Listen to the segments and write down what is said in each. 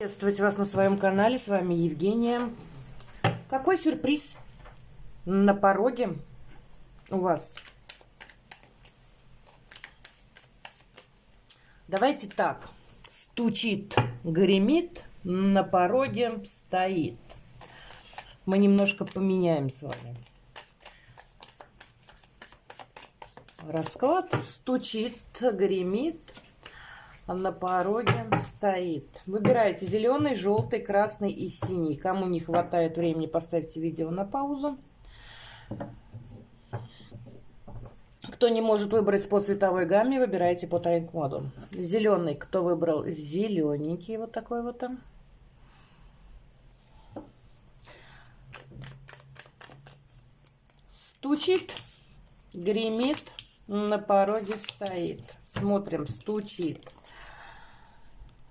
Приветствовать вас на своем канале, с вами Евгения. Какой сюрприз на пороге у вас? Давайте так. Стучит, гремит, на пороге стоит. Мы немножко поменяем с вами расклад. Стучит, гремит, на пороге стоит. Выбирайте зеленый, желтый, красный и синий. Кому не хватает времени, поставьте видео на паузу. Кто не может выбрать по цветовой гамме, выбирайте по тайм-коду. Зеленый, кто выбрал зелененький, вот такой вот там. Стучит, гремит, на пороге стоит. Смотрим, стучит.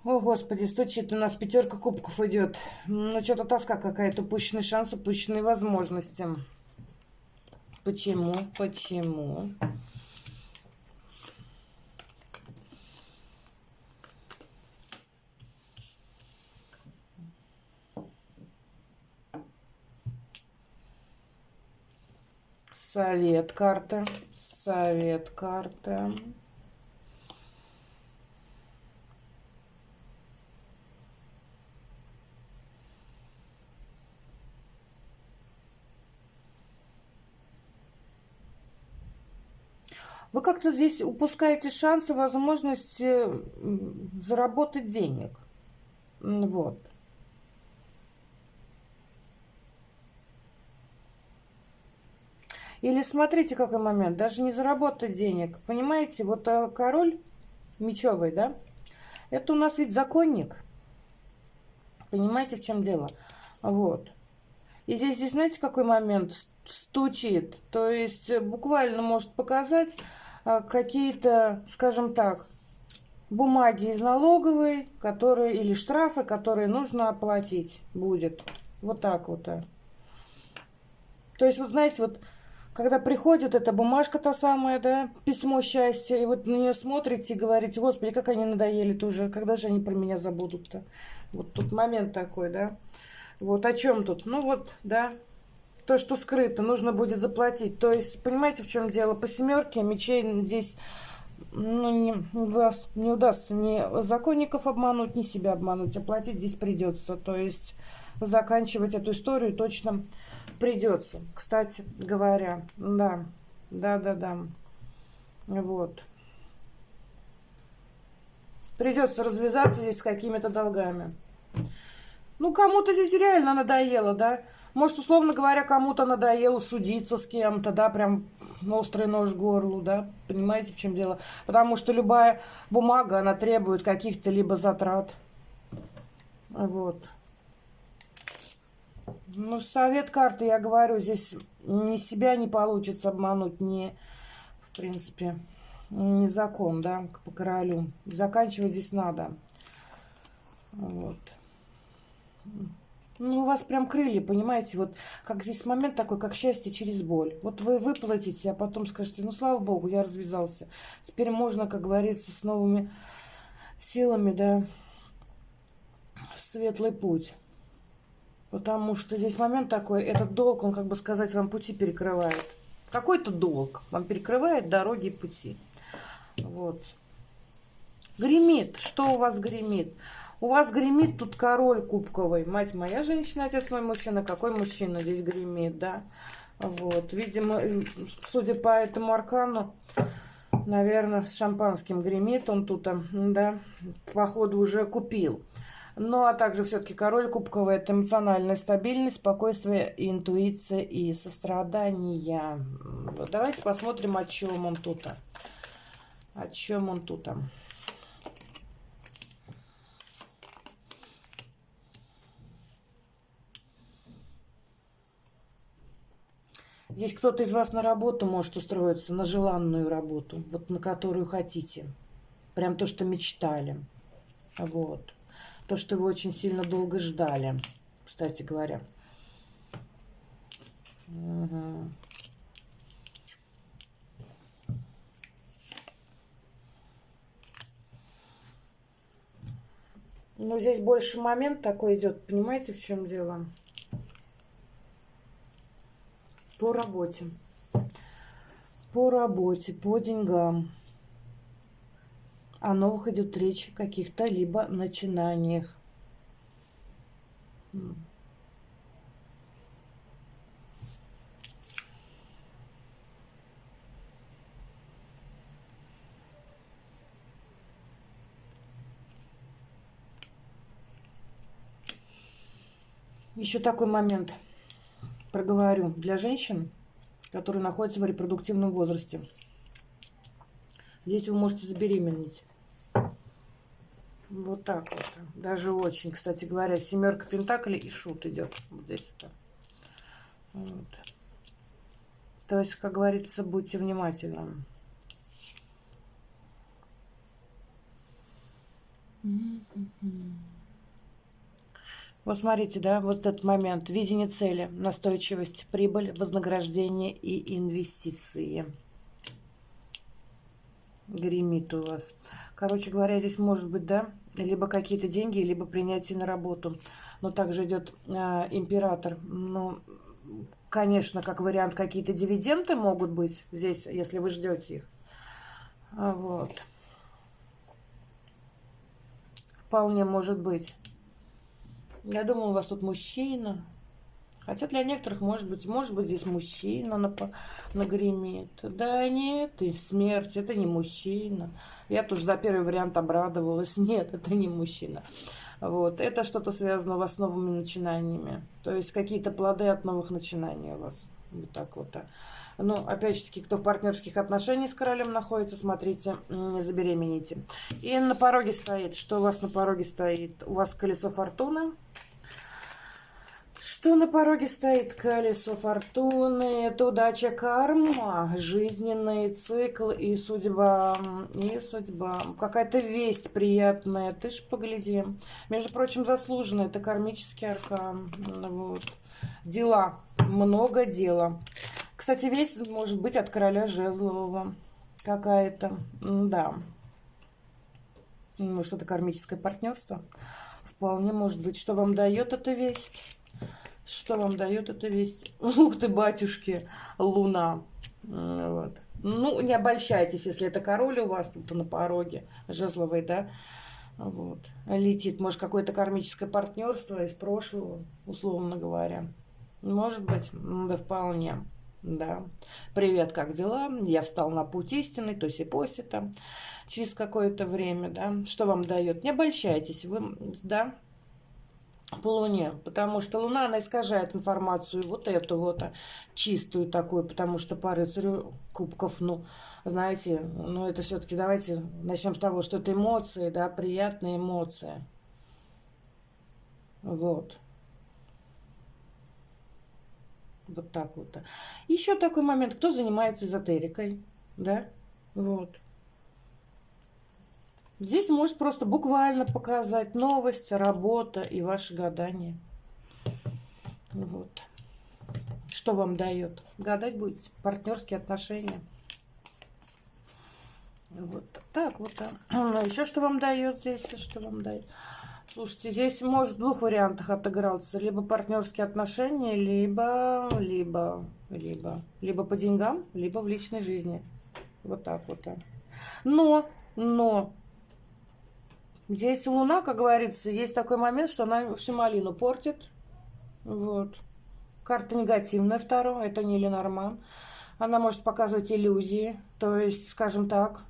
О, Господи, стучит. У нас пятерка кубков идет. Ну, что-то тоска какая-то. Упущенный шанс, упущенные возможности. Почему? Почему? Совет карта. Совет карта. Вы как-то здесь упускаете шансы, возможности заработать денег. Вот. Или смотрите, какой момент. Даже не заработать денег. Понимаете, вот король мечевый, да? Это у нас ведь законник. Понимаете, в чем дело? Вот. И здесь, знаете, какой момент? Стучит. То есть буквально может показать какие-то, скажем так, бумаги из налоговой, которые, или штрафы, которые нужно оплатить будет. Вот так вот. То есть, вот знаете, вот когда приходит эта бумажка та самая, да, письмо счастья, и вот на нее смотрите и говорите: Господи, как они надоели-то уже, когда же они про меня забудут-то? Вот тут момент такой, да. Вот о чем тут? Ну вот, да, то, что скрыто, нужно будет заплатить. То есть, понимаете, в чем дело? По семерке мечей здесь, ну, вас не удастся ни законников обмануть, ни себя обмануть. Оплатить здесь придется. То есть, заканчивать эту историю точно придется. Кстати говоря, да, да. Вот. Придется развязаться здесь с какими-то долгами. Ну, кому-то здесь реально надоело, да? Может, условно говоря, кому-то надоело судиться с кем-то, да, прям острый нож к горлу, да? Понимаете, в чем дело? Потому что любая бумага, она требует каких-то либо затрат. Вот. Ну, совет карты, я говорю, здесь ни себя не получится обмануть, ни, в принципе, ни закон, да, по королю. Заканчивать здесь надо. Вот. Ну, у вас прям крылья, понимаете, вот как здесь момент такой, как счастье через боль. Вот вы выплатите, а потом скажете: ну, слава богу, я развязался. Теперь можно, как говорится, с новыми силами, да, в светлый путь. Потому что здесь момент такой, этот долг, он, как бы сказать, вам пути перекрывает. Какой-то долг вам перекрывает дороги и пути. Вот. Гремит. Что у вас гремит? У вас гремит тут король кубковый. Мать моя женщина, отец мой мужчина. Какой мужчина здесь гремит, да? Вот. Видимо, судя по этому аркану, наверное, с шампанским гремит он тут, да, походу уже купил. Ну, а также все-таки король кубковый — это эмоциональная стабильность, спокойствие, интуиция и сострадание. Вот, давайте посмотрим, о чем он тут. О чем он тут. Здесь кто-то из вас на работу может устроиться, на желанную работу, вот на которую хотите. Прям то, что мечтали. Вот. То, что вы очень сильно долго ждали, кстати говоря. Угу. Но здесь больше момент такой идет, понимаете, в чем дело? По работе. По работе, по деньгам. О новых идет речь, каких-то либо начинаниях. Еще такой момент проговорю для женщин, которые находятся в репродуктивном возрасте. Здесь вы можете забеременеть. Вот так вот. Даже очень, кстати говоря, семерка пентаклей и шут идет. Вот здесь вот. То есть, как говорится, будьте внимательны. Вот смотрите, да, вот этот момент. Видение цели, настойчивость, прибыль, вознаграждение и инвестиции. Гремит у вас. Короче говоря, здесь может быть, да, либо какие-то деньги, либо принятие на работу. Но также идет император. Ну, конечно, как вариант, какие-то дивиденды могут быть здесь, если вы ждете их. Вот. Вполне может быть. Я думаю, у вас тут мужчина. Хотя для некоторых, может быть здесь мужчина нагремит. Да нет, и смерть, это не мужчина. Я тоже за первый вариант обрадовалась. Нет, это не мужчина. Вот, это что-то связано у вас с новыми начинаниями. То есть какие-то плоды от новых начинаний у вас. Вот так вот. Но, опять же таки, кто в партнерских отношениях с королем находится, смотрите, не забеременейте. И на пороге стоит. Что у вас на пороге стоит? У вас колесо фортуны. Что на пороге стоит? Колесо фортуны. Это удача, карма, жизненный цикл и судьба. И судьба. Какая-то весть приятная. Ты ж погляди. Между прочим, заслуженно. Это кармический аркан. Вот. Дела. Много дела. Кстати, весть может быть от короля жезлового. Какая-то. Да. Может, это кармическое партнерство? Вполне может быть. Что вам дает эта весть? Что вам дает эта весть? Ух ты, батюшки, Луна. Вот. Ну, не обольщайтесь, если это король у вас тут на пороге, жезловый, да? Вот. Летит, может, какое-то кармическое партнерство из прошлого, условно говоря. Может быть, да, вполне. Да. Привет, как дела? Я встал на путь истинный, то есть и после там, через какое-то время, да. Что вам дает? Не обольщайтесь, вы, да, по Луне, потому что Луна, она искажает информацию, вот эту вот чистую такую, потому что по рыцарю кубков, ну, знаете, ну, это все-таки, давайте начнем с того, что это эмоции, да, приятные эмоции. Вот. Вот так вот. Еще такой момент, кто занимается эзотерикой, да, вот. Здесь может просто буквально показать новость, работа и ваши гадания. Вот. Что вам дает? Гадать будете? Партнерские отношения. Вот так вот. Еще что вам дает здесь? Что вам дает? Слушайте, здесь может в двух вариантах отыграться. Либо партнерские отношения, либо по деньгам, либо в личной жизни. Вот так вот. Но здесь Луна, как говорится, есть такой момент, что она всю малину портит. Вот. Карта негативная, вторая, это не Ленорман. Она может показывать иллюзии, то есть, скажем так,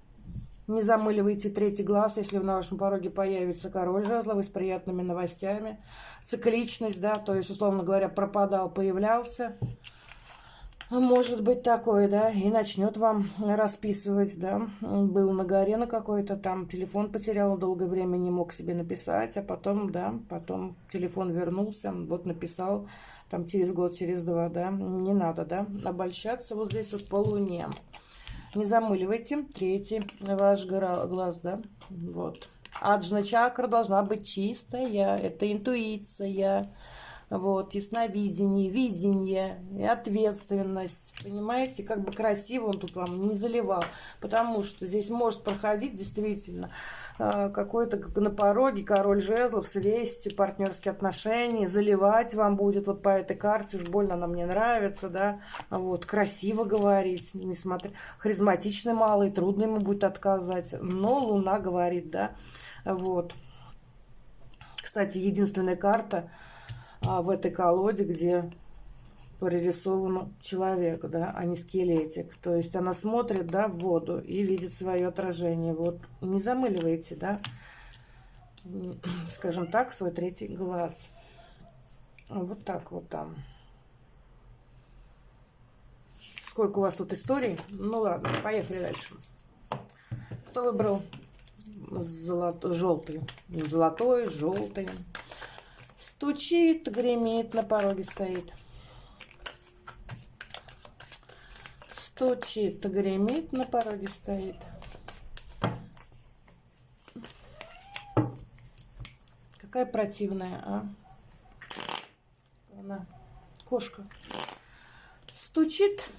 не замыливайте третий глаз, если на вашем пороге появится король жезловый с приятными новостями. Цикличность, да, то есть, условно говоря, пропадал, появлялся. Может быть такое, да, и начнет вам расписывать, да, был на горе на какой-то, там телефон потерял, долгое время не мог себе написать, а потом, да, потом телефон вернулся, вот написал, там через год, через два, да, не надо, да, обольщаться вот здесь вот по Луне. Не замыливайте третий ваш глаз, да, вот. Аджна чакра должна быть чистая, это интуиция. Вот, ясновидение, видение и ответственность. Понимаете, как бы красиво он тут вам не заливал. Потому что здесь может проходить действительно какой-то на пороге король жезлов с вестью, партнерские отношения. Заливать вам будет вот по этой карте. Уж больно она мне нравится, да. Вот, красиво говорить, несмотря... Харизматичный малый, трудно ему будет отказать. Но Луна говорит, да. Вот. Кстати, единственная карта в этой колоде, где прорисован человек, да, а не скелетик. То есть она смотрит, да, в воду и видит свое отражение. Вот не замыливайте, да, скажем так, свой третий глаз. Вот так вот там. Сколько у вас тут историй? Ну ладно, поехали дальше. Кто выбрал желтый? Золотой, желтый. Стучит, гремит, на пороге стоит. Стучит, гремит, на пороге стоит. Какая противная, а? Она, кошка. Стучит,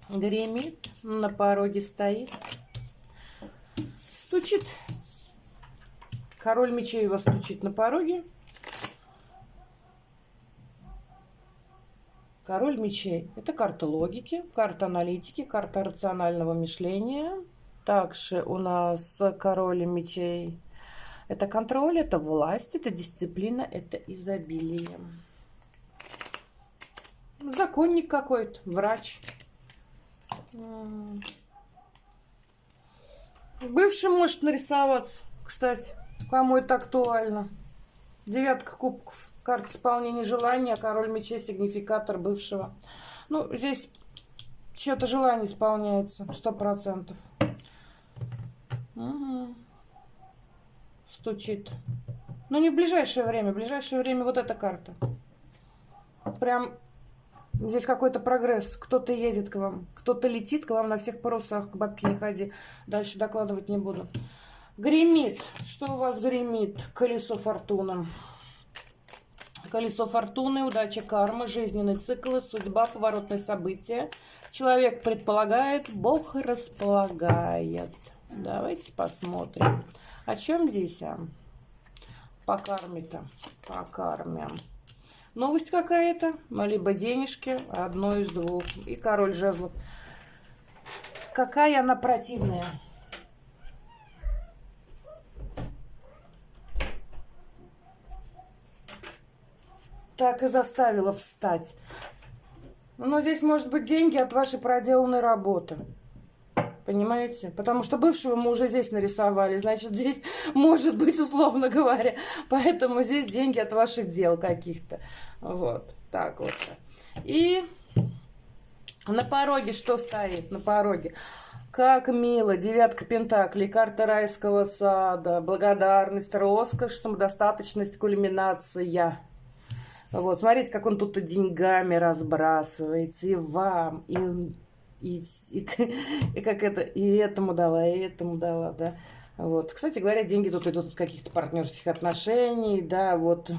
гремит, на пороге стоит. Стучит. Король мечей у вас стучит на пороге. Король мечей – это карта логики, карта аналитики, карта рационального мышления. Также у нас король мечей – это контроль, это власть, это дисциплина, это изобилие. Законник какой-то, врач. Бывший может нарисоваться, кстати, кому это актуально. Девятка кубков. Карта исполнения желания, король мечей, сигнификатор бывшего. Ну, здесь чье-то желание исполняется, 100%. Угу. Стучит. Но не в ближайшее время. В ближайшее время вот эта карта. Прям здесь какой-то прогресс. Кто-то едет к вам, кто-то летит к вам на всех парусах. К бабке не ходи. Дальше докладывать не буду. Гремит. Что у вас гремит? Колесо фортуны. Колесо фортуны, удача, карма, жизненные циклы, судьба, поворотные события. Человек предполагает, Бог располагает. Давайте посмотрим. О чем здесь? По карме-то. По карме. Новость какая-то. Либо денежки. Одно из двух. И король жезлов. Какая она противная. Так и заставила встать. Но здесь может быть деньги от вашей проделанной работы. Понимаете? Потому что бывшего мы уже здесь нарисовали. Значит, здесь может быть, условно говоря. Поэтому здесь деньги от ваших дел каких-то. Вот. Так вот. И на пороге что стоит? На пороге. Как мило. Девятка пентаклей. Карта райского сада. Благодарность, роскошь, самодостаточность, кульминация. Вот, смотрите, как он тут и деньгами разбрасывается, и вам, и как это, и этому дала, да. Вот, кстати говоря, деньги тут идут из каких-то партнерских отношений, да, вот.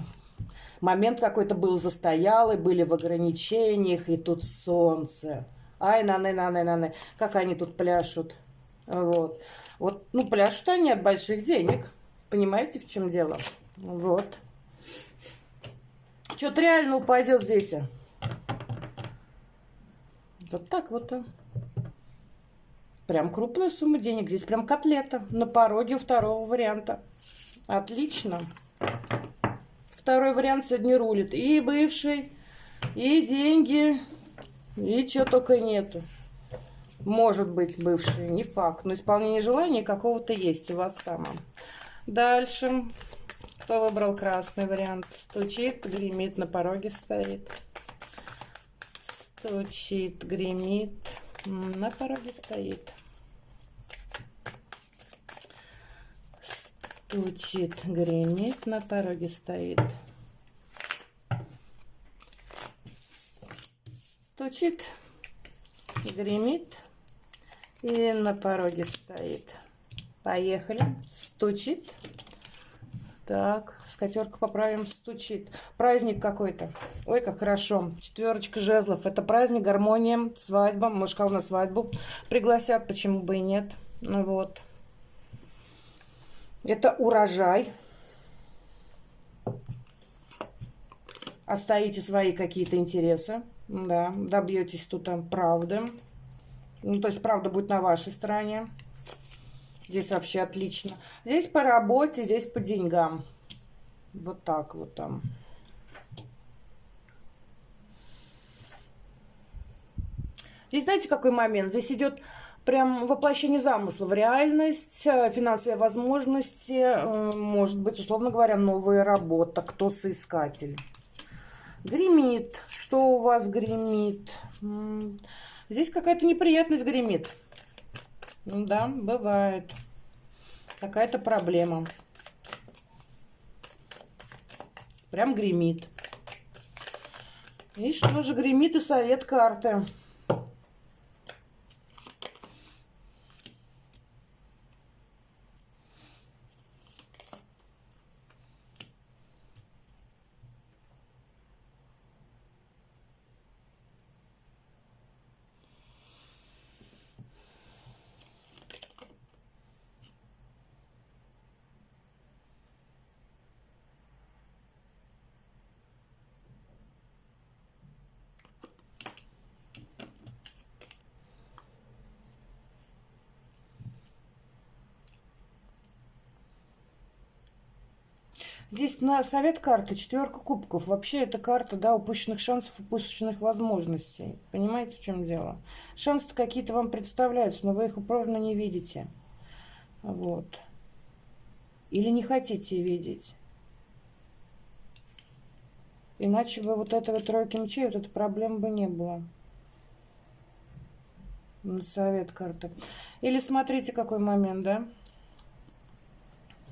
Момент какой-то был застоялый, были в ограничениях, и тут солнце. Ай, наны, как они тут пляшут. Вот, вот, ну, пляшут они от больших денег, понимаете, в чем дело? Вот. Что-то реально упадет здесь. Вот так вот. Прям крупная сумма денег. Здесь прям котлета. На пороге у второго варианта. Отлично. Второй вариант сегодня рулит. И бывший, и деньги, и чего только нету. Может быть бывший, не факт. Но исполнение желания какого-то есть у вас там. Дальше. Кто выбрал красный вариант? Стучит, гремит, на пороге стоит. Стучит, гремит, на пороге стоит. Стучит, гремит, на пороге стоит. Стучит, гремит и на пороге стоит. Поехали. Стучит. Так, скатерка поправим, стучит. Праздник какой-то. Ой, как хорошо. 4 жезлов. Это праздник, гармония, свадьба. Может, кого на свадьбу пригласят, почему бы и нет. Ну вот. Это урожай. Отстоите свои какие-то интересы. Да, добьетесь тут правды. Ну, то есть правда будет на вашей стороне. Здесь вообще отлично. Здесь по работе, здесь по деньгам. Вот так вот там. Здесь знаете, какой момент? Здесь идет прям воплощение замысла в реальность, финансовые возможности, может быть, условно говоря, новая работа. Кто соискатель? Гремит. Что у вас гремит? Здесь какая-то неприятность гремит. Да, бывает. Какая-то проблема. Прям гремит. И что же гремит и совет карты? Здесь на совет карты 4 кубков. Вообще это карта, да, упущенных шансов, упущенных возможностей. Понимаете, в чем дело? Шансы-то какие-то вам представляются, но вы их упорно не видите. Вот. Или не хотите видеть. Иначе бы вот этого 3 мечей, вот этой проблемы бы не было. Совет карты. Или смотрите, какой момент, да?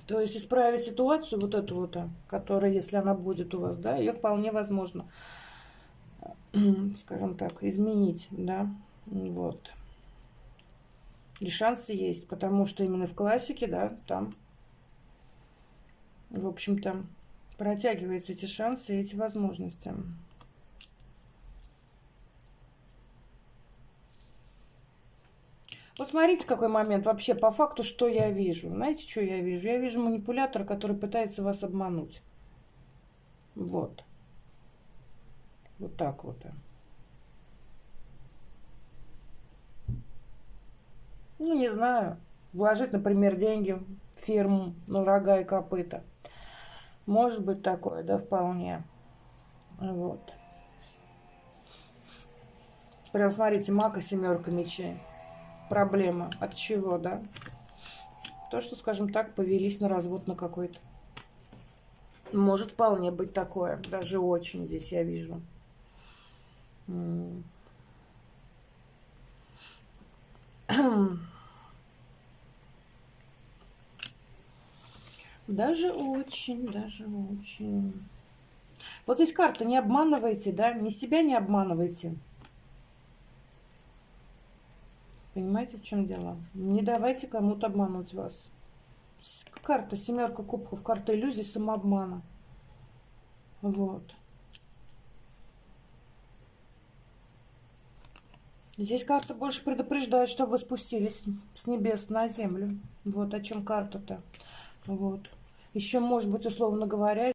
То есть исправить ситуацию, вот эту вот, которая, если она будет у вас, да, ее вполне возможно, скажем так, изменить, да, вот. И шансы есть, потому что именно в классике, да, там, в общем-то, протягиваются эти шансы и эти возможности. Вот смотрите, какой момент вообще по факту, что я вижу. Знаете, что я вижу? Я вижу манипулятора, который пытается вас обмануть. Вот. Вот так вот. Ну, не знаю. Вложить, например, деньги в фирму на рога и копыта. Может быть такое, да, вполне. Вот. Прям смотрите, маг и 7 мечей. Проблема. От чего, да? То, что, скажем так, повелись на развод на какой-то. Может вполне быть такое. Даже очень здесь я вижу. Даже очень, даже очень. Вот здесь карта, не обманывайте, да? Ни себя не обманывайте. Понимаете, в чем дело? Не давайте кому-то обмануть вас. Карта 7 кубков, карта иллюзий, самообмана. Вот. Здесь карта больше предупреждает, что вы спустились с небес на землю. Вот о чем карта-то. Вот. Еще, может быть, условно говоря,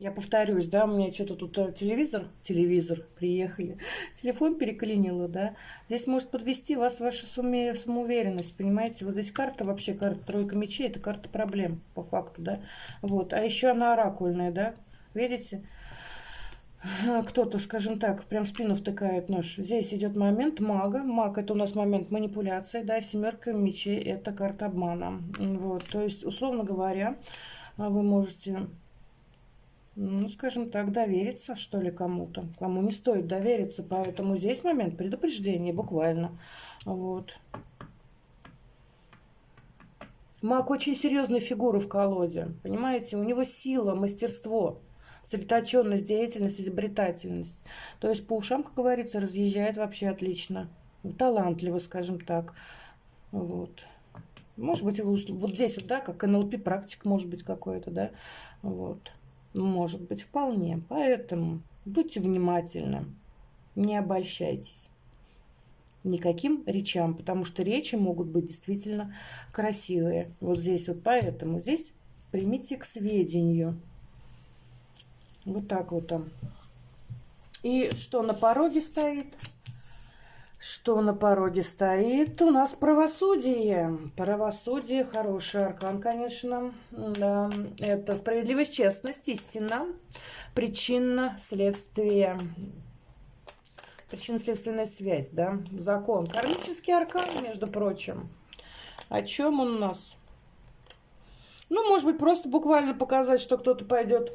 я повторюсь, да, у меня что-то тут телевизор, приехали, телефон переклинило, да. Здесь может подвести вас ваша самоуверенность, понимаете. Вот здесь карта, вообще карта 3 мечей, это карта проблем, по факту, да. Вот, а еще она оракульная, да, видите. Кто-то, скажем так, прям в спину втыкает нож. Здесь идет момент мага. Маг — это у нас момент манипуляции, да, 7 мечей — это карта обмана. Вот, то есть, условно говоря, вы можете, ну, скажем так, довериться, что ли, кому-то. Кому не стоит довериться, поэтому здесь момент предупреждения, буквально. Вот. Маг очень серьезная фигура в колоде, понимаете? У него сила, мастерство, сосредоточенность, деятельность, изобретательность. То есть по ушам, как говорится, разъезжает вообще отлично. Талантливо, скажем так. Вот. Может быть, вот здесь вот, да, как НЛП практик, может быть, какой-то, да, вот. Может быть, вполне. Поэтому будьте внимательны, не обольщайтесь никаким речам, потому что речи могут быть действительно красивые. Вот здесь вот, поэтому здесь примите к сведению. Вот так вот там. И что на пороге стоит? Что на пороге стоит? У нас правосудие. Правосудие, хороший аркан, конечно. Да. Это справедливость, честность, истина, причинно, следствие. Причинно-следственная связь, да? Закон. Кармический аркан, между прочим. О чем он у нас? Ну, может быть, просто буквально показать, что кто-то пойдет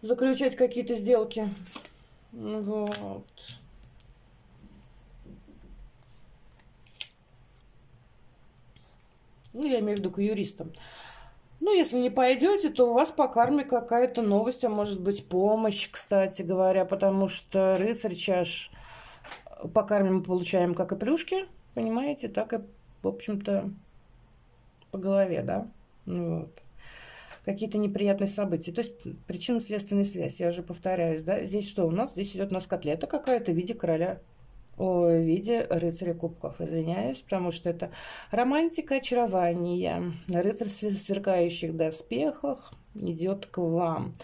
заключать какие-то сделки. Вот. Ну, я имею в виду к юристам. Ну, если не пойдете, то у вас по карме какая-то новость, а может быть помощь, кстати говоря, потому что рыцарь чаш по карме мы получаем как и плюшки, понимаете, так и, в общем-то, по голове, да? Вот. Какие-то неприятные события. То есть причинно-следственная связь, я уже повторяюсь, да? Здесь что у нас? Здесь идет у нас котлета какая-то в виде короля. В виде рыцаря кубков, извиняюсь, потому что это романтика, очарование. Рыцарь в сверкающих доспехах идет к вам.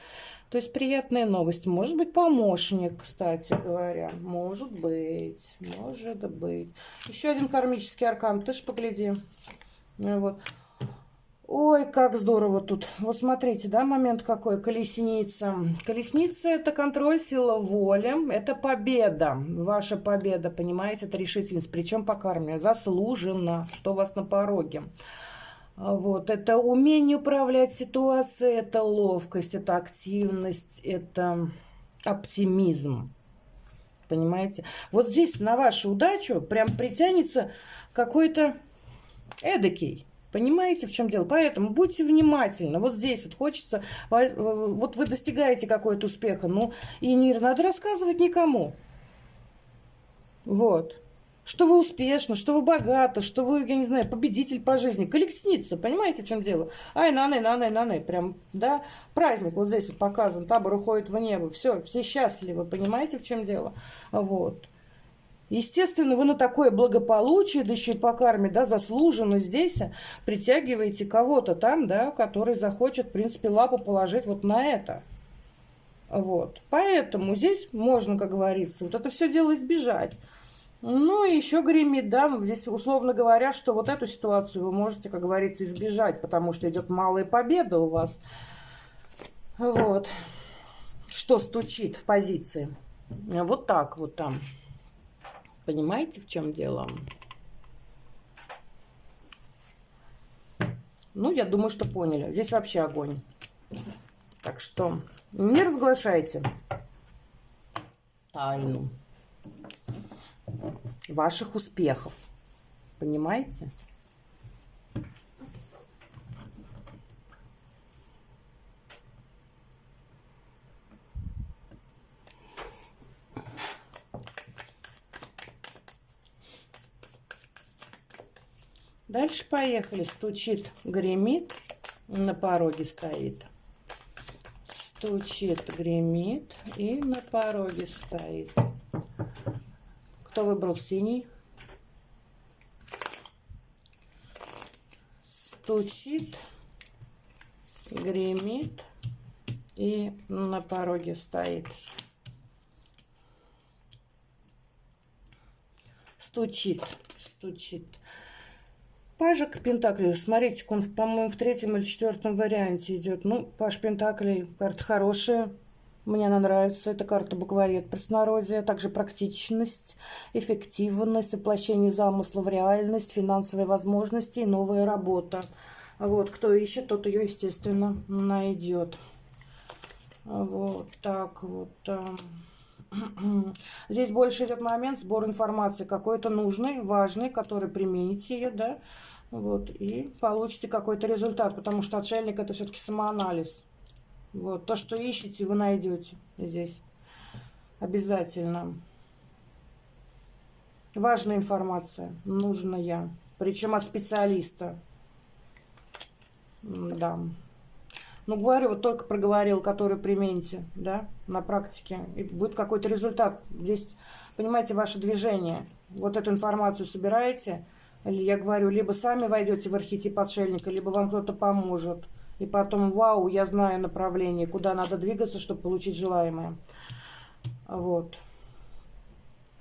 То есть приятная новость. Может быть, помощник, кстати говоря. Может быть. Может быть. Еще один кармический аркан. Ты ж погляди. Вот. Ой, как здорово тут. Вот смотрите, да, момент какой. Колесница. Колесница – это контроль, сила воли. Это победа. Ваша победа, понимаете? Это решительность. Причем по карме. Заслуженно. Что у вас на пороге. Вот. Это умение управлять ситуацией. Это ловкость. Это активность. Это оптимизм. Понимаете? Вот здесь на вашу удачу прям притянется какой-то эдакий. Понимаете, в чем дело? Поэтому будьте внимательны. Вот здесь вот хочется... Вот вы достигаете какой-то успеха. Ну, и не надо рассказывать никому. Вот. Что вы успешны, что вы богаты, что вы, я не знаю, победитель по жизни. Колесница, понимаете, в чем дело? Ай, наны. Прям, да, праздник вот здесь вот показан. Табор уходит в небо. Все счастливы, понимаете, в чем дело? Вот. Естественно, вы на такое благополучие, да еще и по карме, да, заслуженно здесь притягиваете кого-то там, да, который захочет, в принципе, лапу положить вот на это. Вот. Поэтому здесь можно, как говорится, вот это все дело избежать. Ну, и еще гремит, да, здесь, условно говоря, что вот эту ситуацию вы можете, как говорится, избежать, потому что идет малая победа у вас. Вот. Что стучит в позиции. Вот так вот там. Понимаете, в чем дело? Ну, я думаю, что поняли. Здесь вообще огонь. Так что не разглашайте тайну ваших успехов. Понимаете? Дальше поехали. Стучит, гремит, на пороге стоит. Стучит, гремит и на пороге стоит. Кто выбрал синий? Стучит, гремит и на пороге стоит. Стучит. Пажик Пентаклей. Смотрите, он, по-моему, в третьем или четвертом варианте идет. Ну, Паж Пентаклей, карта хорошая. Мне она нравится. Это карта буквоед простонародья. Также практичность, эффективность, воплощение замысла в реальность, финансовые возможности и новая работа. Вот, кто ищет, тот ее, естественно, найдет. Вот так вот. Здесь больше идет момент сбора информации какой-то нужный, важный, который примените ее, да, вот, и получите какой-то результат, потому что отшельник это все-таки самоанализ. Вот, то, что ищете, вы найдете здесь обязательно. Важная информация, нужная, причем от специалиста. Да. Ну, говорю, вот только проговорил, который примените, да, на практике. И будет какой-то результат. Здесь, понимаете, ваше движение. Вот эту информацию собираете. Или я говорю, либо сами войдете в архетип отшельника, либо вам кто-то поможет. И потом, вау, я знаю направление, куда надо двигаться, чтобы получить желаемое. Вот.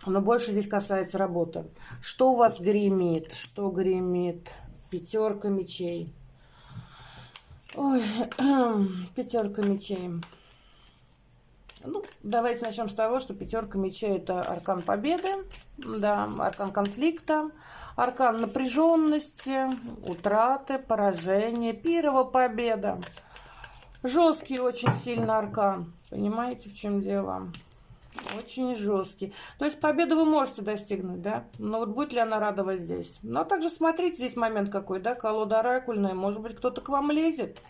Но больше здесь касается работы. Что у вас гремит? Что гремит? Пятерка мечей. Ой, пятерка мечей. Ну, давайте начнем с того, что пятерка мечей — это аркан победы, да, аркан конфликта, аркан напряженности, утраты, поражения, пирова победа. Жесткий очень сильно аркан. Понимаете, в чем дело? Очень жесткий. То есть победу вы можете достигнуть, да? Но вот будет ли она радовать здесь? Но также смотрите, здесь момент какой, да? Колода оракульная. Может быть, кто-то к вам лезет.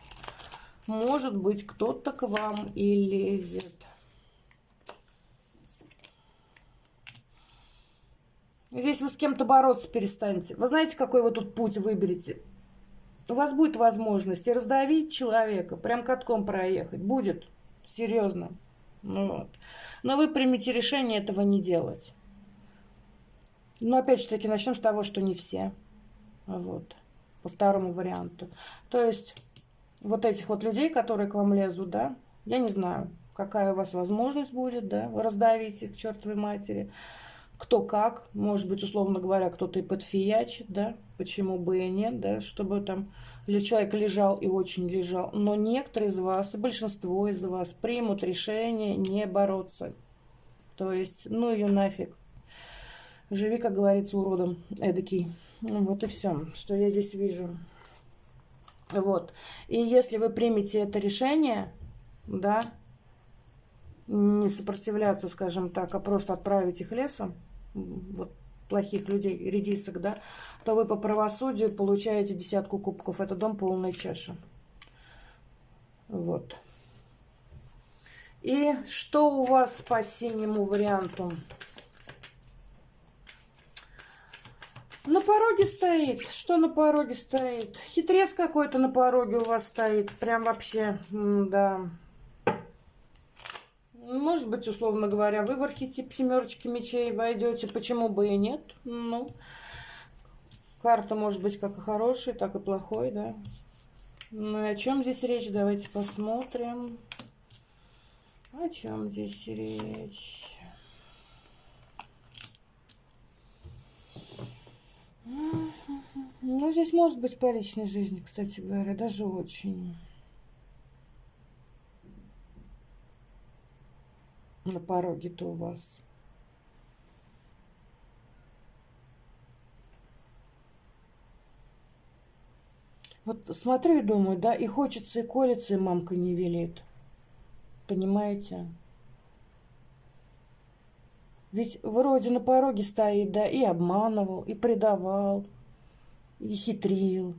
Может быть, кто-то к вам и лезет. Здесь вы с кем-то бороться перестанете. Вы знаете, какой вы тут путь выберете? У вас будет возможность и раздавить человека, прям катком проехать. Будет. Серьезно. Ну, вот. Но вы примете решение этого не делать. Но опять же таки начнем с того, что не все. Вот. По второму варианту. То есть вот этих вот людей, которые к вам лезут, да, я не знаю, какая у вас возможность будет, да, раздавить их к чертовой матери. Кто как, может быть, условно говоря, кто-то и подфиячит, да, почему бы и нет, да, чтобы там для человека лежал и очень лежал. Но некоторые из вас, и большинство из вас примут решение не бороться. То есть, ну ее нафиг. Живи, как говорится, уродом эдакий. Вот и все, что я здесь вижу. Вот. И если вы примете это решение, да, не сопротивляться, скажем так, а просто отправить их лесом, вот плохих людей, редисок, да, то вы по правосудию получаете 10 кубков. Это дом полной чаши. Вот. И что у вас по синему варианту? На пороге стоит. Что на пороге стоит? Хитрец какой-то на пороге у вас стоит. Прям вообще, да. Может быть, условно говоря, вы в архетип семерочки мечей войдете. Почему бы и нет? Ну, карта может быть как и хорошей, так и плохой, да. Ну и о чем здесь речь? Давайте посмотрим. О чем здесь речь? Ну, здесь может быть по личной жизни, кстати говоря, даже очень. На пороге-то у вас. Вот смотрю и думаю, да, и хочется, и колется, и мамка не велит. Понимаете? Ведь вроде на пороге стоит, да, и обманывал, и предавал, и хитрил.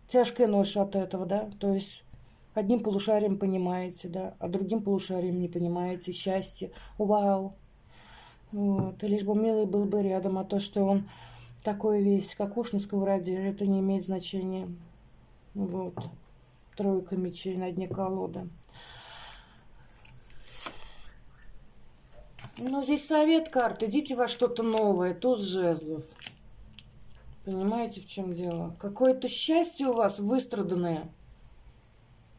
Тяжкая ноша от этого, да, то есть одним полушарием понимаете, да, а другим полушарием не понимаете счастье. Вау. Вот. И лишь бы милый был бы рядом, а то, что он такой весь, как уж на сковороде, это не имеет значения. Вот. Тройка мечей на дне колоды. Но здесь совет карт. Идите во что-то новое. Туз жезлов. Понимаете, в чем дело? Какое-то счастье у вас выстраданное.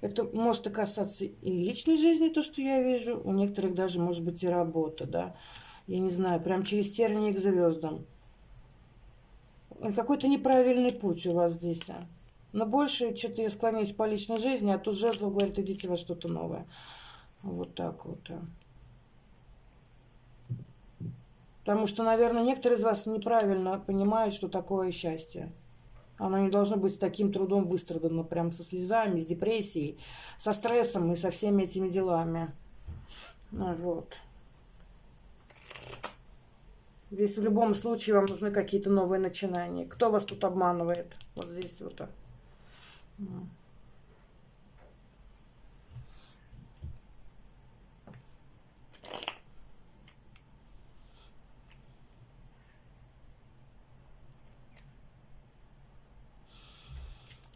Это может и касаться и личной жизни, то, что я вижу. У некоторых даже может быть и работа, да. Я не знаю, прям через тернии к звездам. Какой-то неправильный путь у вас здесь, а. Но больше что-то я склоняюсь по личной жизни, а тут жезл говорит, идите во что-то новое. Вот так вот. Потому что, наверное, некоторые из вас неправильно понимают, что такое счастье. Оно не должно быть с таким трудом выстрадано, прям со слезами, с депрессией, со стрессом и со всеми этими делами. Вот. Здесь в любом случае вам нужны какие-то новые начинания. Кто вас тут обманывает? Вот здесь вот.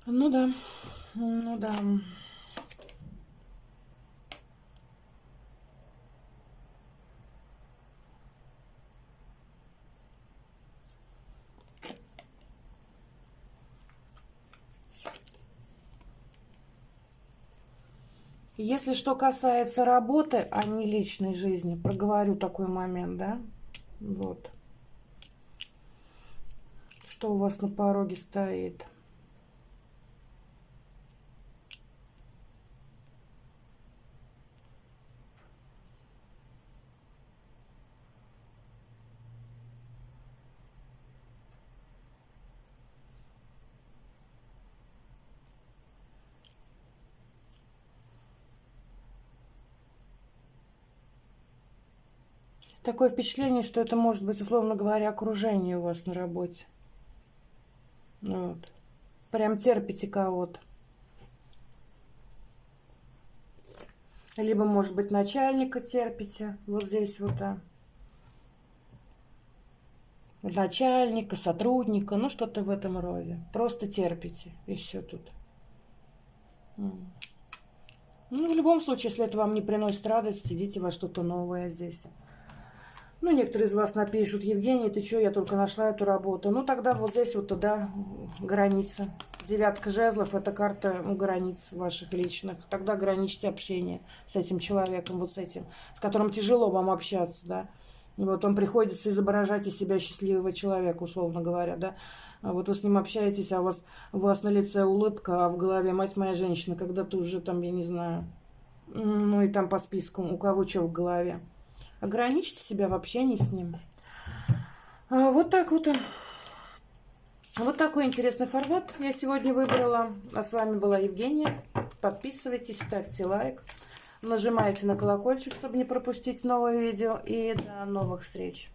Ну да. Ну да. Если что касается работы, а не личной жизни, проговорю такой момент, да? Вот. Что у вас на пороге стоит? Такое впечатление, что это может быть, условно говоря, окружение у вас на работе. Вот. Прям терпите кого-то. Либо, может быть, начальника терпите. Вот здесь вот, да. Начальника, сотрудника, ну что-то в этом роде. Просто терпите, и все тут. Ну, в любом случае, если это вам не приносит радость, идите во что-то новое здесь. Ну, некоторые из вас напишут: Евгений, ты что, я только нашла эту работу. Ну, тогда вот здесь вот туда граница. Девятка жезлов – это карта границ ваших личных. Тогда ограничьте общение с этим человеком, вот с этим, с которым тяжело вам общаться, да. Вот вам приходится изображать из себя счастливого человека, условно говоря, да. А вот вы с ним общаетесь, а у вас на лице улыбка, а в голове: мать моя женщина, когда ты уже там, я не знаю, ну и там по списку, у кого что в голове. Ограничьте себя в общении с ним. Вот так вот. Вот такой интересный формат я сегодня выбрала. А с вами была Евгения. Подписывайтесь, ставьте лайк. Нажимайте на колокольчик, чтобы не пропустить новые видео. И до новых встреч.